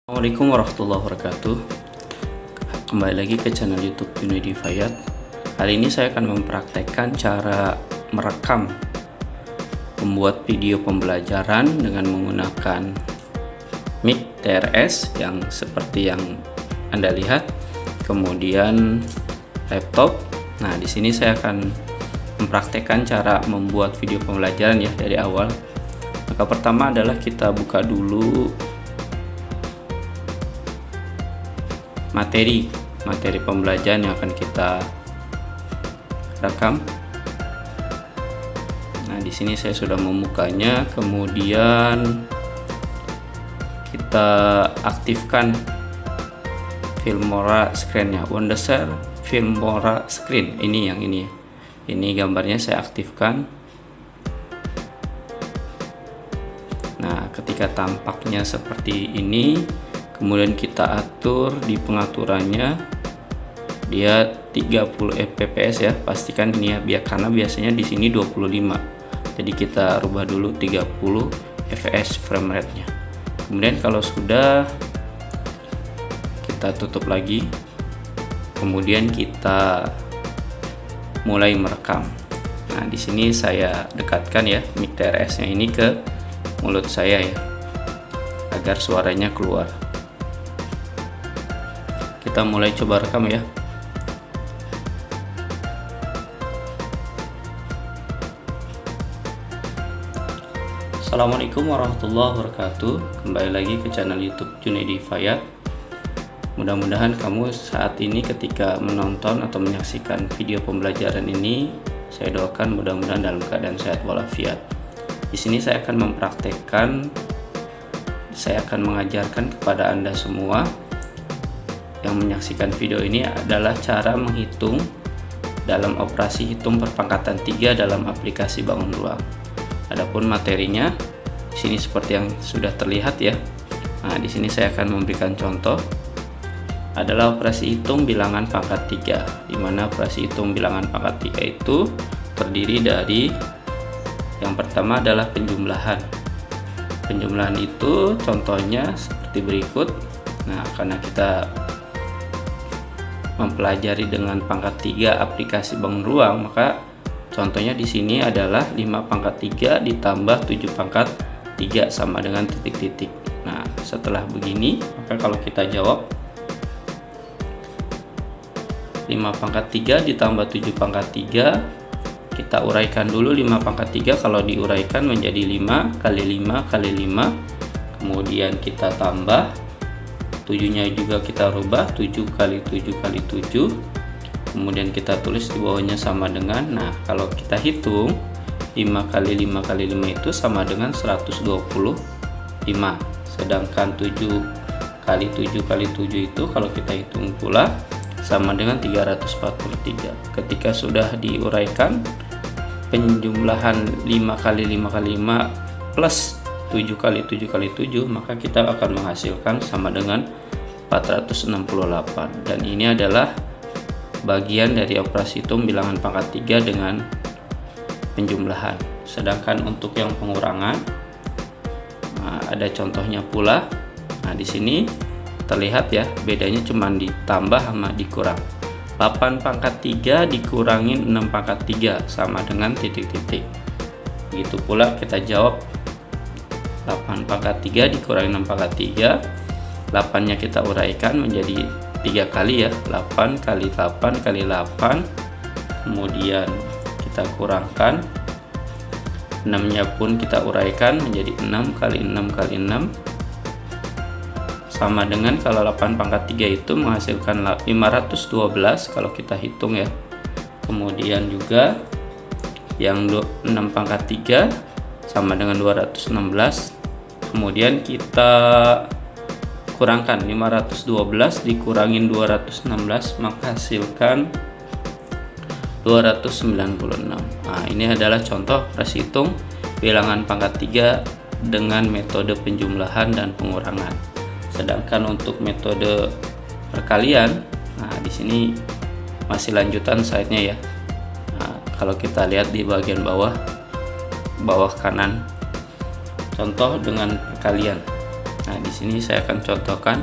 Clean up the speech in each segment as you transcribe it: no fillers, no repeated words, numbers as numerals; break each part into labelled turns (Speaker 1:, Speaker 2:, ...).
Speaker 1: Assalamualaikum warahmatullahi wabarakatuh. Kembali lagi ke channel YouTube Junaidi Fayat. Kali ini saya akan mempraktekkan cara merekam membuat video pembelajaran dengan menggunakan mic TRS yang seperti yang Anda lihat, kemudian laptop. Nah, di sini saya akan mempraktekkan cara membuat video pembelajaran ya dari awal. Maka pertama adalah kita buka dulu materi pembelajaran yang akan kita rekam. Nah, di sini saya sudah membukanya, kemudian kita aktifkan Filmora screen-nya, Wondershare Filmora screen. Ini yang ini. Ini gambarnya saya aktifkan. Nah, ketika tampaknya seperti ini, kemudian kita atur di pengaturannya, dia 30 fps ya, pastikan ini ya, karena biasanya di sini 25. Jadi kita rubah dulu 30 fps frame rate-nya. Kemudian kalau sudah, kita tutup lagi. Kemudian kita mulai merekam. Nah, di sini saya dekatkan ya mic TRS-nya ini ke mulut saya ya, agar suaranya keluar. Kita mulai coba rekam ya. Assalamualaikum warahmatullahi wabarakatuh. Kembali lagi ke channel YouTube Junaidi Fayat. Mudah-mudahan kamu saat ini ketika menonton atau menyaksikan video pembelajaran ini, saya doakan mudah-mudahan dalam keadaan sehat walafiat. Di sini saya akan mengajarkan kepada Anda semua yang menyaksikan video ini adalah cara menghitung dalam operasi hitung perpangkatan 3 dalam aplikasi Bangun Ruang. Adapun materinya di sini seperti yang sudah terlihat ya. Nah, di sini saya akan memberikan contoh adalah operasi hitung bilangan pangkat 3, di mana operasi hitung bilangan pangkat 3 itu terdiri dari yang pertama adalah penjumlahan. Penjumlahan itu contohnya seperti berikut. Nah, karena kita mempelajari dengan pangkat 3 aplikasi Bangun Ruang, maka contohnya di sini adalah 5 pangkat 3 ditambah 7 pangkat 3 sama dengan titik-titik. Nah, setelah begini, maka kalau kita jawab 5 pangkat 3 ditambah 7 pangkat 3, kita uraikan dulu 5 pangkat 3. Kalau diuraikan menjadi 5 kali 5 kali 5, kemudian kita tambah 7-nya juga kita rubah 7 kali 7 kali 7, kemudian kita tulis di bawahnya sama dengan, nah kalau kita hitung 5 kali 5 kali 5 itu sama dengan 125, sedangkan 7 kali 7 kali 7 itu kalau kita hitung pula sama dengan 343. Ketika sudah diuraikan penjumlahan 5 kali 5 kali 5 plus 7 kali 7 kali 7, maka kita akan menghasilkan sama dengan 468. Dan ini adalah bagian dari operasi hitung bilangan pangkat 3 dengan penjumlahan. Sedangkan untuk yang pengurangan, nah, ada contohnya pula. Nah, di sini terlihat ya, bedanya cuma ditambah sama dikurang. 8 pangkat 3 dikurangin 6 pangkat 3 sama dengan titik-titik. Begitu pula kita jawab 8 pangkat 3 dikurangi 6 pangkat 3, 8 nya kita uraikan menjadi 3 kali ya, 8 kali 8 kali 8, kemudian kita kurangkan, 6 nya pun kita uraikan menjadi 6 kali 6 kali 6, sama dengan kalau 8 pangkat 3 itu menghasilkan 512 kalau kita hitung ya. Kemudian juga yang 6 pangkat 3 sama dengan 216, kemudian kita kurangkan 512 dikurangin 216, maka hasilkan 296. Nah, ini adalah contoh operasi hitung bilangan pangkat 3 dengan metode penjumlahan dan pengurangan. Sedangkan untuk metode perkalian, nah di sini masih lanjutan slide-nya ya. Nah, kalau kita lihat di bagian bawah kanan, contoh dengan perkalian. Nah, di sini saya akan contohkan.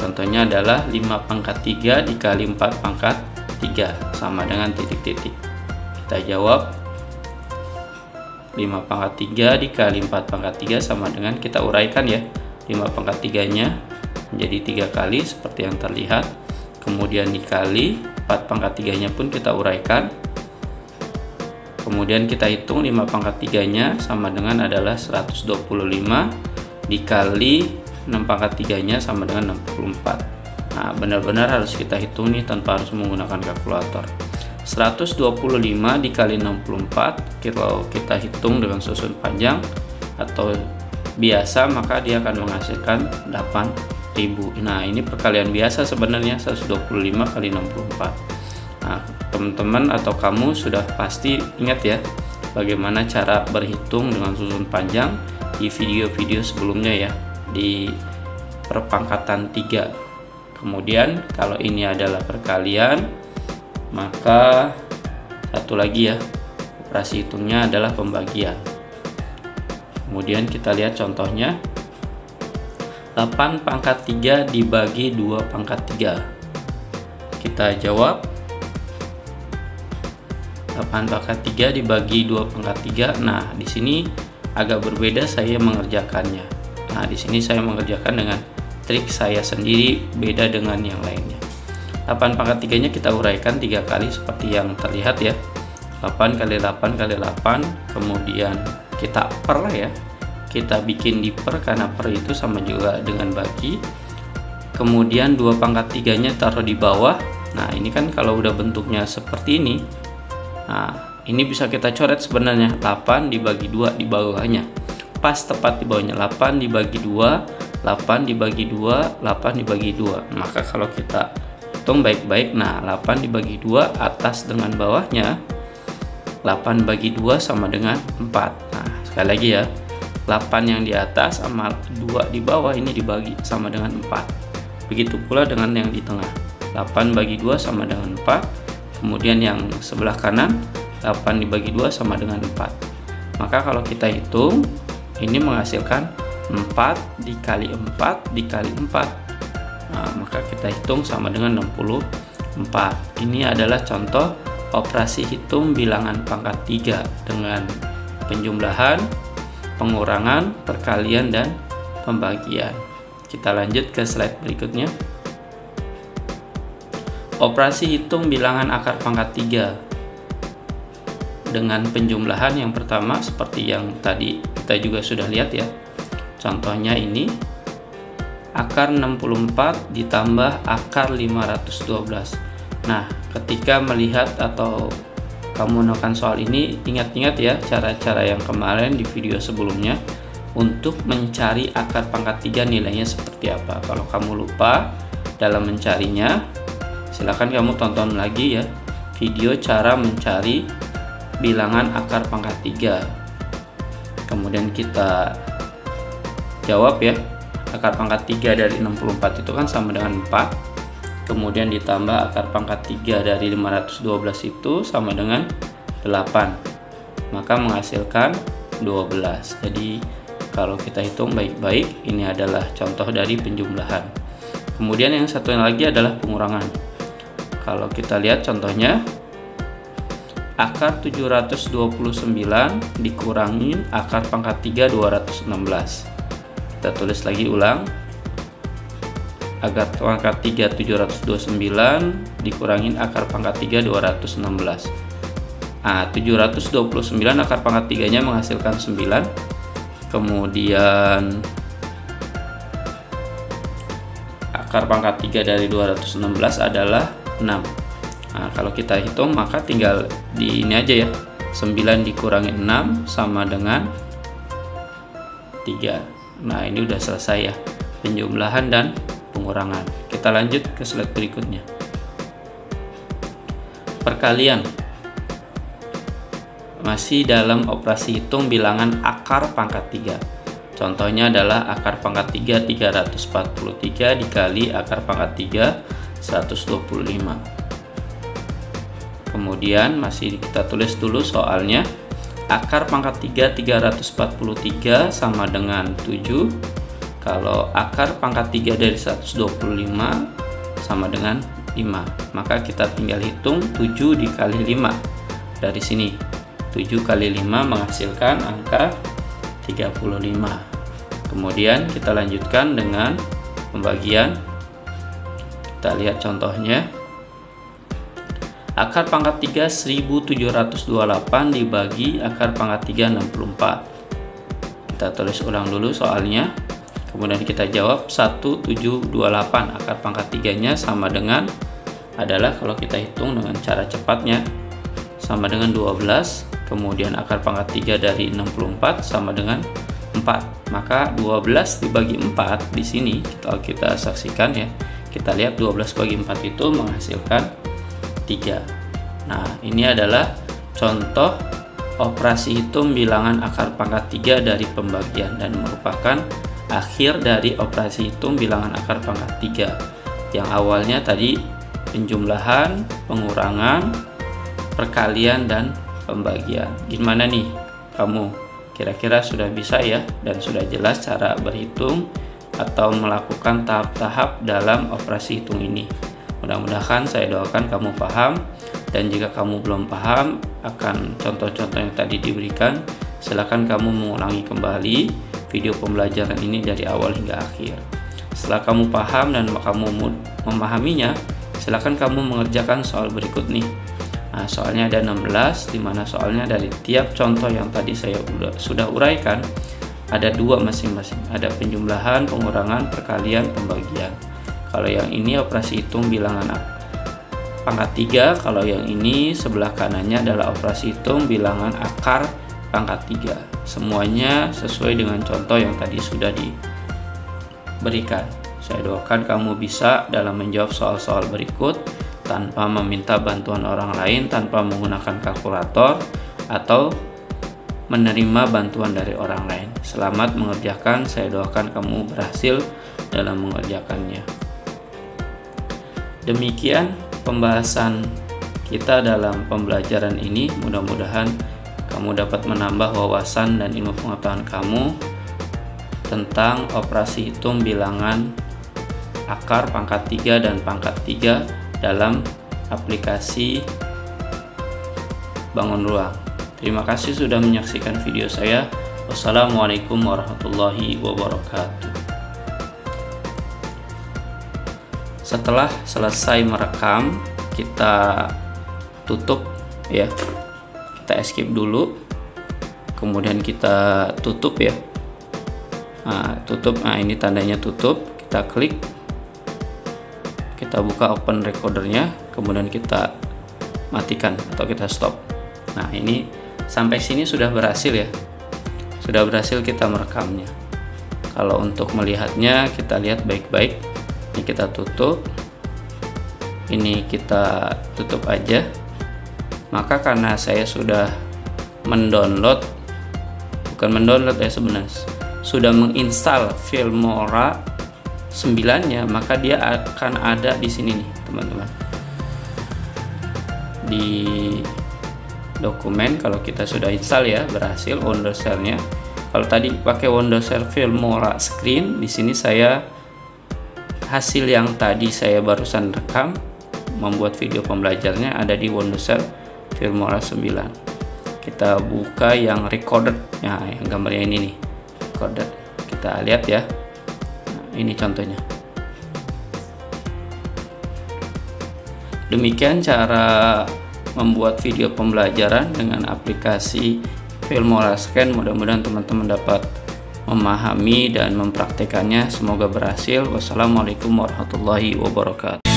Speaker 1: Contohnya adalah 5 pangkat 3 dikali 4 pangkat 3 sama dengan titik-titik. Kita jawab 5 pangkat 3 dikali 4 pangkat 3 sama dengan, kita uraikan ya, 5 pangkat 3 nya menjadi 3 kali seperti yang terlihat, kemudian dikali 4 pangkat 3 nya pun kita uraikan, kemudian kita hitung 5 pangkat 3 nya sama dengan adalah 125 dikali 6 pangkat 3 nya sama dengan 64. Nah, benar-benar harus kita hitung nih tanpa harus menggunakan kalkulator. 125 dikali 64 kalau kita hitung dengan susun panjang atau biasa, maka dia akan menghasilkan 8.000. Nah, ini perkalian biasa sebenarnya, 125 kali 64. Nah, teman-teman atau kamu sudah pasti ingat ya bagaimana cara berhitung dengan susun panjang di video-video sebelumnya ya, di perpangkatan 3. Kemudian kalau ini adalah perkalian, maka satu lagi ya, operasi hitungnya adalah pembagian. Kemudian kita lihat contohnya, 8 pangkat 3 dibagi 2 pangkat 3. Kita jawab 8 pangkat 3 dibagi 2 pangkat 3. Nah, di sini agak berbeda saya mengerjakannya. Nah, di sini saya mengerjakan dengan trik saya sendiri, beda dengan yang lainnya. 8 pangkat 3 nya kita uraikan 3 kali seperti yang terlihat ya. 8 kali 8 kali 8, kemudian kita per ya. Kita bikin di per karena per itu sama juga dengan bagi. Kemudian 2 pangkat 3 nya taruh di bawah. Nah, ini kan kalau udah bentuknya seperti ini. Nah, ini bisa kita coret sebenarnya, 8 dibagi 2 di bawahnya. Pas tepat di bawahnya, 8 dibagi 2, 8 dibagi 2, 8 dibagi 2. Maka kalau kita hitung baik-baik, nah 8 dibagi 2 atas dengan bawahnya, 8 bagi 2 sama dengan 4. Nah, sekali lagi ya, 8 yang di atas sama 2 di bawah ini dibagi sama dengan 4. Begitu pula dengan yang di tengah, 8 bagi 2 sama dengan 4. Kemudian yang sebelah kanan, 8 dibagi 2 sama dengan 4. Maka kalau kita hitung, ini menghasilkan 4 dikali 4 dikali 4. Nah, maka kita hitung sama dengan 64. Ini adalah contoh operasi hitung bilangan pangkat 3 dengan penjumlahan, pengurangan, perkalian, dan pembagian. Kita lanjut ke slide berikutnya. Operasi hitung bilangan akar pangkat 3 dengan penjumlahan yang pertama seperti yang tadi kita juga sudah lihat ya. Contohnya ini, akar 64 ditambah akar 512. Nah, ketika melihat atau kamu menekan soal ini, ingat-ingat ya cara-cara yang kemarin di video sebelumnya untuk mencari akar pangkat 3 nilainya seperti apa. Kalau kamu lupa dalam mencarinya, silakan kamu tonton lagi ya video cara mencari bilangan akar pangkat 3. Kemudian kita jawab ya, akar pangkat 3 dari 64 itu kan sama dengan 4, kemudian ditambah akar pangkat 3 dari 512 itu sama dengan 8, maka menghasilkan 12. Jadi kalau kita hitung baik-baik, ini adalah contoh dari penjumlahan. Kemudian yang satu lagi adalah pengurangan. Kalau kita lihat contohnya, akar 729 dikurangi akar pangkat 3 216. Kita tulis lagi ulang, akar pangkat 3 729 dikurangin akar pangkat 3 216. Nah, 729 akar pangkat 3 nya menghasilkan 9. Kemudian akar pangkat 3 dari 216 adalah 6. Nah, kalau kita hitung maka tinggal di ini aja ya, 9 dikurangi 6 sama dengan 3. Nah, ini udah selesai ya, penjumlahan dan pengurangan. Kita lanjut ke slide berikutnya. Perkalian. Masih dalam operasi hitung bilangan akar pangkat 3. Contohnya adalah akar pangkat 3 343 dikali akar pangkat 3 125. Kemudian masih kita tulis dulu soalnya. akar pangkat 3 343 sama dengan 7. Kalau akar pangkat 3 dari 125 sama dengan 5. Maka kita tinggal hitung 7 dikali 5 dari sini. 7 kali 5 menghasilkan angka 35. Kemudian kita lanjutkan dengan pembagian. Kita lihat contohnya. Akar pangkat 3 1728 dibagi akar pangkat 3 64. Kita tulis ulang dulu soalnya. Kemudian kita jawab 1728. Akar pangkat 3-nya sama dengan, adalah kalau kita hitung dengan cara cepatnya, sama dengan 12. Kemudian akar pangkat 3 dari 64 sama dengan 4. Maka 12 dibagi 4 di sini kita saksikan ya. Kita lihat 12 bagi 4 itu menghasilkan 3. Nah, ini adalah contoh operasi hitung bilangan akar pangkat 3 dari pembagian dan merupakan akhir dari operasi hitung bilangan akar pangkat 3 yang awalnya tadi penjumlahan, pengurangan, perkalian, dan pembagian. Gimana nih kamu? Kira-kira sudah bisa ya dan sudah jelas cara berhitung atau melakukan tahap-tahap dalam operasi hitung ini. Mudah-mudahan saya doakan kamu paham, dan jika kamu belum paham akan contoh-contoh yang tadi diberikan, silakan kamu mengulangi kembali video pembelajaran ini dari awal hingga akhir. Setelah kamu paham dan kamu memahaminya, silakan kamu mengerjakan soal berikut nih. Nah, soalnya ada 16, dimana soalnya dari tiap contoh yang tadi saya sudah uraikan ada 2 masing-masing. Ada penjumlahan, pengurangan, perkalian, pembagian. Kalau yang ini operasi hitung bilangan pangkat 3, kalau yang ini sebelah kanannya adalah operasi hitung bilangan akar pangkat 3. Semuanya sesuai dengan contoh yang tadi sudah diberikan. Saya doakan kamu bisa dalam menjawab soal-soal berikut tanpa meminta bantuan orang lain, tanpa menggunakan kalkulator atau menerima bantuan dari orang lain. Selamat mengerjakan, saya doakan kamu berhasil dalam mengerjakannya. Demikian pembahasan kita dalam pembelajaran ini. Mudah-mudahan kamu dapat menambah wawasan dan ilmu pengetahuan kamu tentang operasi hitung bilangan akar pangkat 3 dan pangkat 3 dalam aplikasi Bangun Ruang. Terima kasih sudah menyaksikan video saya. Wassalamualaikum warahmatullahi wabarakatuh. Setelah selesai merekam, kita tutup ya. Kita escape dulu. Kemudian kita tutup ya. Nah, tutup. Nah, ini tandanya tutup. Kita klik. Kita buka open recordernya, kemudian kita matikan atau kita stop. Nah, ini sampai sini sudah berhasil ya. Sudah berhasil kita merekamnya. Kalau untuk melihatnya kita lihat baik-baik. Ini kita tutup. Ini kita tutup aja. Maka karena saya sudah mendownload, bukan mendownload ya sebenarnya, sudah menginstal Filmora 9-nya, maka dia akan ada di sini nih teman-teman, di dokumen. Kalau kita sudah install ya, berhasil Wondershare-nya. Kalau tadi pakai Wondershare Filmora Screen, di sini saya hasil yang tadi saya barusan rekam membuat video pembelajarnya ada di Wondershare Filmora 9. Kita buka yang recorded, nah yang gambarnya ini nih, recorded. Kita lihat ya. Ini contohnya. Demikian cara membuat video pembelajaran dengan aplikasi Filmora Scan. Mudah-mudahan teman-teman dapat memahami dan mempraktekannya. Semoga berhasil. Wassalamualaikum warahmatullahi wabarakatuh.